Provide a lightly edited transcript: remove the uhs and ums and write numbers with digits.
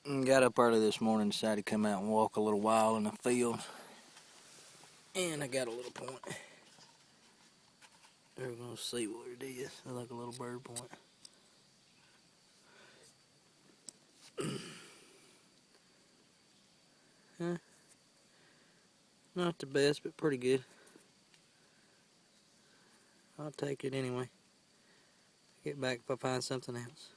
Got up early this morning, decided to come out and walk a little while in the field. And I got a little point. We're going to see what it is. It's like a little bird point. Huh? Not the best, but pretty good. I'll take it anyway. Get back if I find something else.